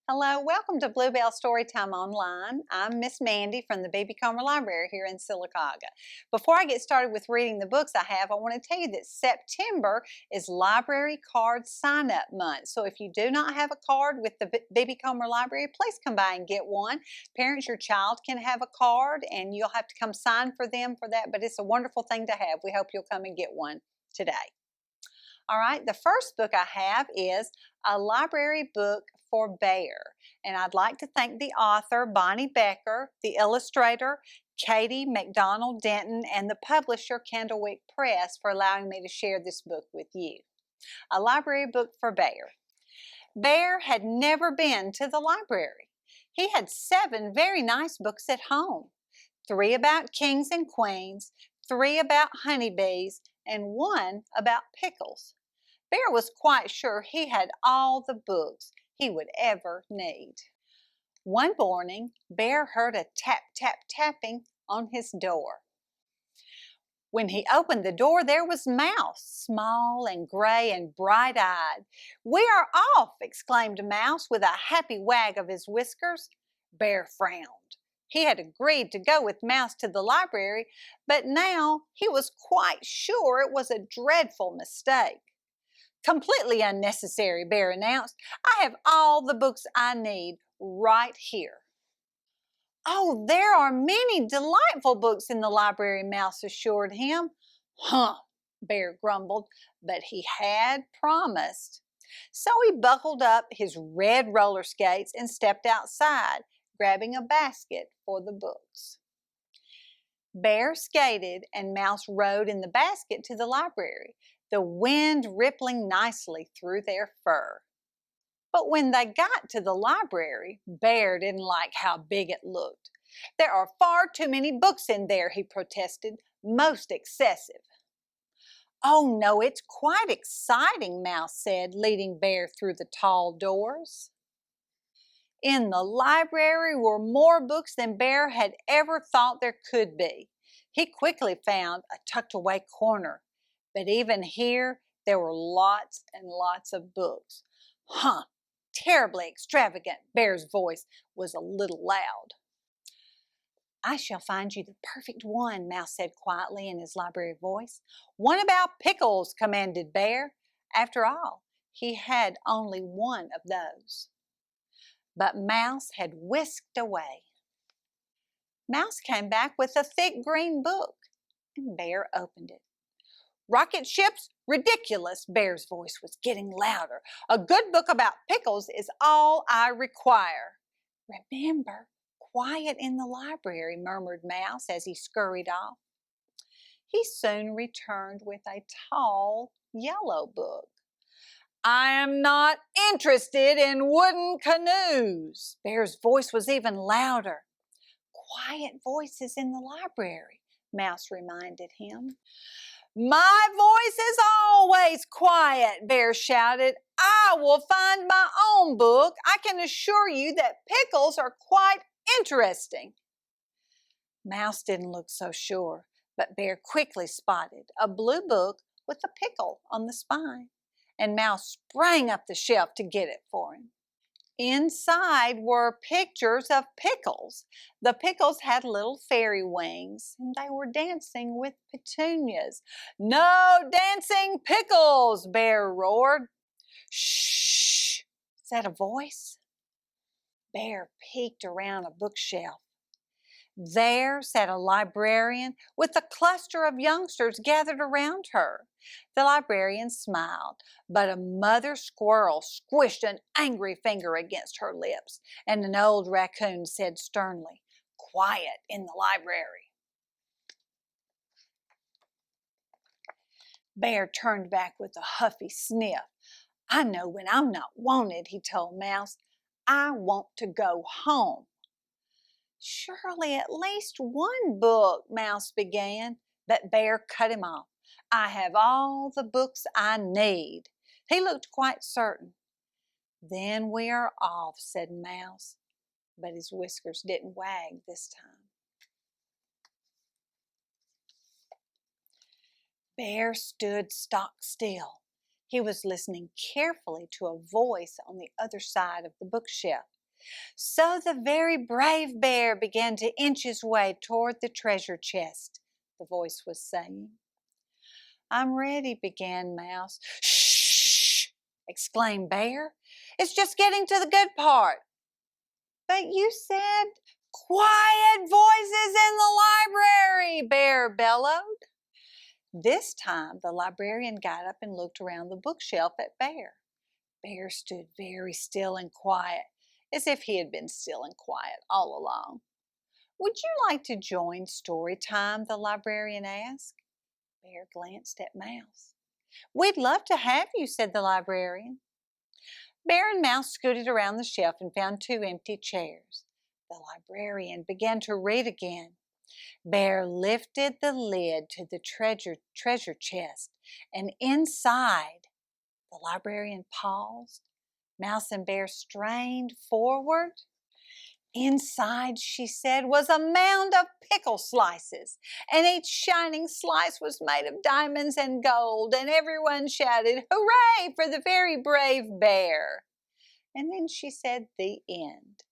Hello, welcome to Bluebell Storytime Online. I'm Miss Mandi from the BBCML Library here in Sylacauga. Before I get started with reading the books I want to tell you that September is Library Card Sign-Up Month. So if you do not have a card with the BBCML Library, please come by and get one. Parents, your child can have a card and you'll have to come sign for them for that, but it's a wonderful thing to have. We hope you'll come and get one today. All right, the first book I have is a library book for Bear. And I'd like to thank the author, Bonny Becker, the illustrator, Katie McDonald Denton, and the publisher, Candlewick Press, for allowing me to share this book with you. A library book for Bear. Bear had never been to the library. He had 7 very nice books at home. 3 about kings and queens, 3 about honeybees, and 1 about pickles. Bear was quite sure he had all the books he would ever need. One morning, Bear heard a tap, tap, tapping on his door. When he opened the door, there was Mouse, small and gray and bright-eyed. "We are off!" exclaimed Mouse with a happy wag of his whiskers. Bear frowned. He had agreed to go with Mouse to the library, but now he was quite sure it was a dreadful mistake. "Completely unnecessary," Bear announced. "I have all the books I need right here." "Oh, there are many delightful books in the library," Mouse assured him. "Huh," Bear grumbled, but he had promised. So he buckled up his red roller skates and stepped outside, grabbing a basket for the books. Bear skated and Mouse rode in the basket to the library, the wind rippling nicely through their fur. But when they got to the library, Bear didn't like how big it looked. "There are far too many books in there," he protested, "most excessive." "Oh no, it's quite exciting," Mouse said, leading Bear through the tall doors. In the library were more books than Bear had ever thought there could be. He quickly found a tucked-away corner, but even here there were lots and lots of books. "Huh, terribly extravagant," Bear's voice was a little loud. "I shall find you the perfect one," Mouse said quietly in his library voice. "One about pickles," commanded Bear. After all, he had only one of those. But Mouse had whisked away. Mouse came back with a thick green book, and Bear opened it. "Rocket ships? Ridiculous!" Bear's voice was getting louder. "A good book about pickles is all I require." "Remember, quiet in the library," murmured Mouse as he scurried off. He soon returned with a tall, yellow book. "I am not interested in wooden canoes." Bear's voice was even louder. "Quiet voices in the library," Mouse reminded him. "My voice is always quiet," Bear shouted. "I will find my own book. I can assure you that pickles are quite interesting." Mouse didn't look so sure, but Bear quickly spotted a blue book with a pickle on the spine, and Mouse sprang up the shelf to get it for him. Inside were pictures of pickles. The pickles had little fairy wings, and they were dancing with petunias. "No dancing pickles!" Bear roared. "Shh!" said a voice. Bear peeked around a bookshelf. There sat a librarian with a cluster of youngsters gathered around her. The librarian smiled, but a mother squirrel squished an angry finger against her lips, and an old raccoon said sternly, "Quiet in the library." Bear turned back with a huffy sniff. "I know when I'm not wanted," he told Mouse. "I want to go home." "Surely at least one book," Mouse began, but Bear cut him off. "I have all the books I need." He looked quite certain. "Then we are off," said Mouse, but his whiskers didn't wag this time. Bear stood stock still. He was listening carefully to a voice on the other side of the bookshelf. So the very brave bear began to inch his way toward the treasure chest, the voice was saying. I'm ready, began Mouse. Shh! Exclaimed Bear. It's just getting to the good part. But you said, quiet voices in the library, Bear bellowed. This time the librarian got up and looked around the bookshelf at Bear. Bear stood very still and quiet, as if he had been still and quiet all along. Would you like to join story time? The librarian asked. Bear glanced at Mouse. We'd love to have you, said the librarian. Bear and Mouse scooted around the shelf and found 2 empty chairs. The librarian began to read again. Bear lifted the lid to the treasure chest, and inside, the librarian paused. Mouse and Bear strained forward. Inside, she said, was a mound of pickle slices, and each shining slice was made of diamonds and gold, and everyone shouted, hooray for the very brave bear. And then she said, the end.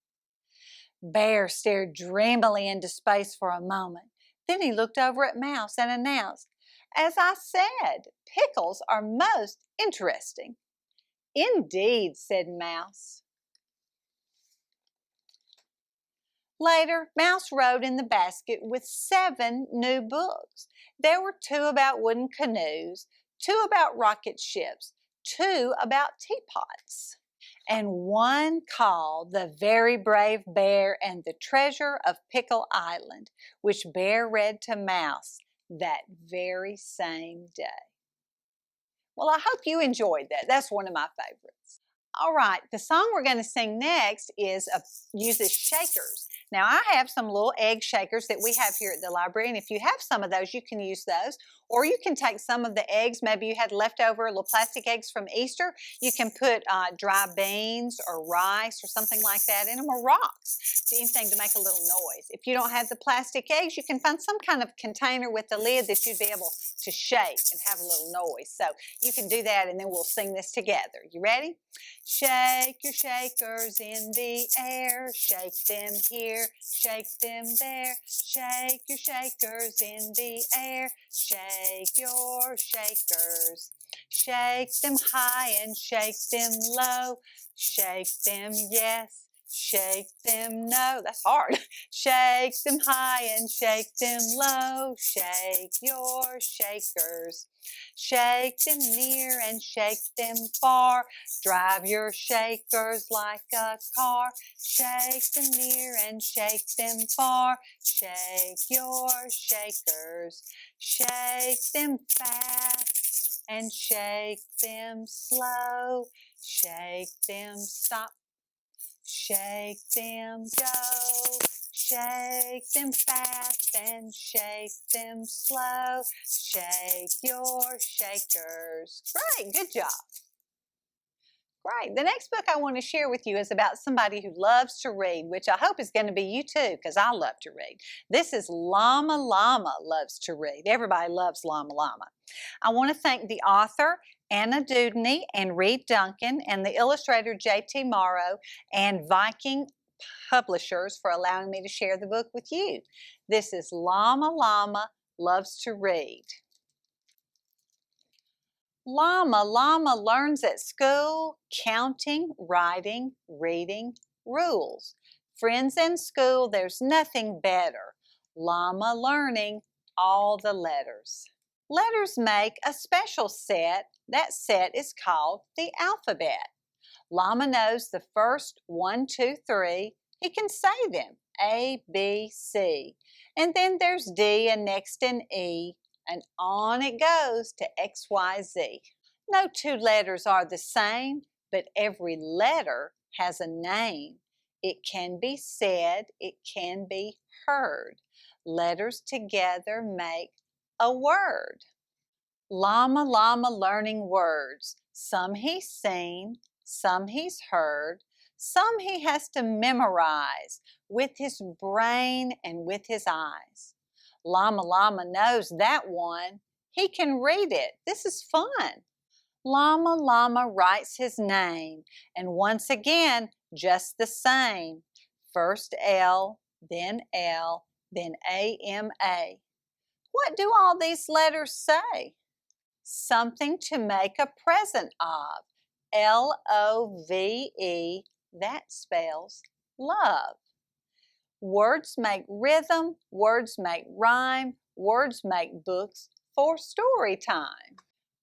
Bear stared dreamily into space for a moment. Then he looked over at Mouse and announced, as I said, pickles are most interesting. Indeed, said Mouse. Later, Mouse rode in the basket with 7 new books. There were 2 about wooden canoes, 2 about rocket ships, 2 about teapots, and 1 called The Very Brave Bear and the Treasure of Pickle Island, which Bear read to Mouse that very same day. Well, I hope you enjoyed that. That's one of my favorites. All right, the song we're going to sing next uses shakers. Now, I have some little egg shakers that we have here at the library, and if you have some of those, you can use those. Or you can take some of the eggs, maybe you had leftover little plastic eggs from Easter. You can put dry beans or rice or something like that in them, or rocks, anything to make a little noise. If you don't have the plastic eggs, you can find some kind of container with a lid that you'd be able to shake and have a little noise. So you can do that, and then we'll sing this together. You ready? Shake your shakers in the air, shake them here, shake them there. Shake your shakers in the air, shake your shakers. Shake them high and shake them low, shake them yes, shake them no. That's hard. Shake them high and shake them low, shake your shakers. Shake them near and shake them far, drive your shakers like a car. Shake them near and shake them far, shake your shakers. Shake them fast and shake them slow, shake them stop, shake them go. Shake them fast and shake them slow. Shake your shakers. Great, good job. Great. The next book I want to share with you is about somebody who loves to read, which I hope is going to be you too, because I love to read. This is Llama Loves to Read. Everybody loves Llama. I want to thank the author, Anna Dewdney and Reed Duncan, and the illustrator, J.T. Morrow, and Viking Publishers for allowing me to share the book with you. This is Llama Loves to Read. Llama learns at school counting, writing, reading, rules. Friends in school, there's nothing better. Llama learning all the letters. Letters make a special set. That set is called the alphabet. Llama knows the first 1, 2, 3. He can say them, A, B, C. And then there's D and next an E, and on it goes to X, Y, Z. No 2 letters are the same, but every letter has a name. It can be said, it can be heard. Letters together make a word. Llama learning words. Some he's seen, some he's heard, some he has to memorize with his brain and with his eyes. Llama knows that one. He can read it. This is fun. Llama writes his name, and once again, just the same. First L, then A-M-A. What do all these letters say? Something to make a present of. L-O-V-E, that spells love. Words make rhythm, words make rhyme, words make books for story time.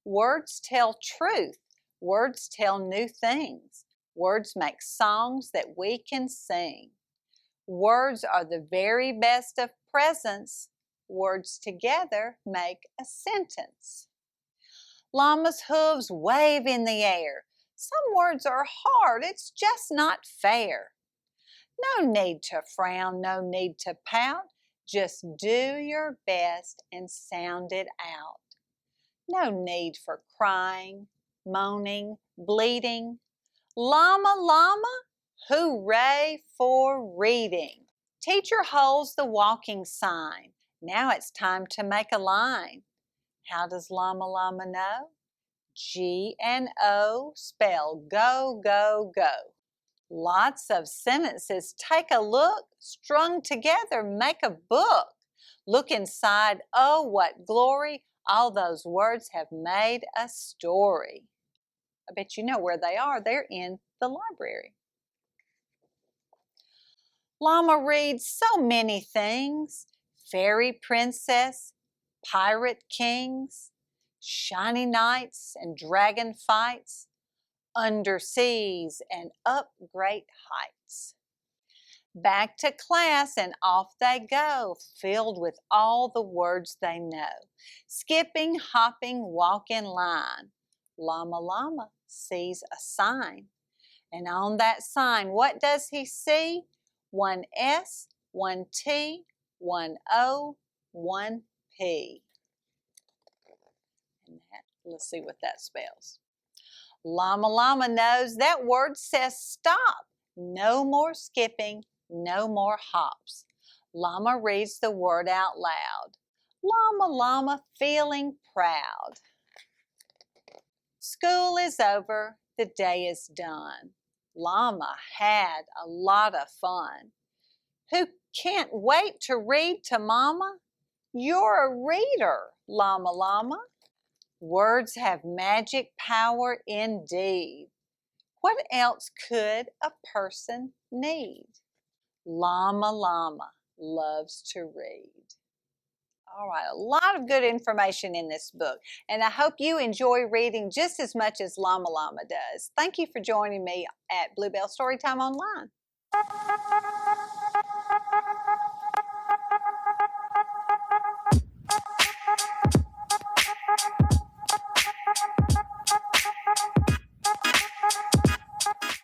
Words tell truth, words tell new things. Words make songs that we can sing. Words are the very best of presents. Words together make a sentence. Llama's hooves wave in the air. Some words are hard, it's just not fair. No need to frown, no need to pout. Just do your best and sound it out. No need for crying, moaning, bleating. Llama, llama, hooray for reading. Teacher holds the walking sign. Now it's time to make a line. How does llama, llama know? G and O spell go, go, go. Lots of sentences. Take a look. Strung together, make a book. Look inside. Oh, what glory. All those words have made a story. I bet you know where they are. They're in the library. Llama reads so many things. Fairy princess, pirate kings, shiny knights and dragon fights, under seas and up great heights. Back to class and off they go, filled with all the words they know. Skipping, hopping, walk in line. Llama, llama sees a sign. And on that sign, what does he see? One S, one T, one O, one P. And let's see what that spells. Llama, llama knows that word says stop. No more skipping, no more hops. Llama reads the word out loud. Llama, llama feeling proud. School is over, the day is done. Llama had a lot of fun. Who can't wait to read to Mama? You're a reader, Llama, llama. Words have magic power indeed. What else could a person need? Llama, llama loves to read. All right, a lot of good information in this book, and I hope you enjoy reading just as much as Llama Llama does. Thank you for joining me at Bluebell Storytime Online.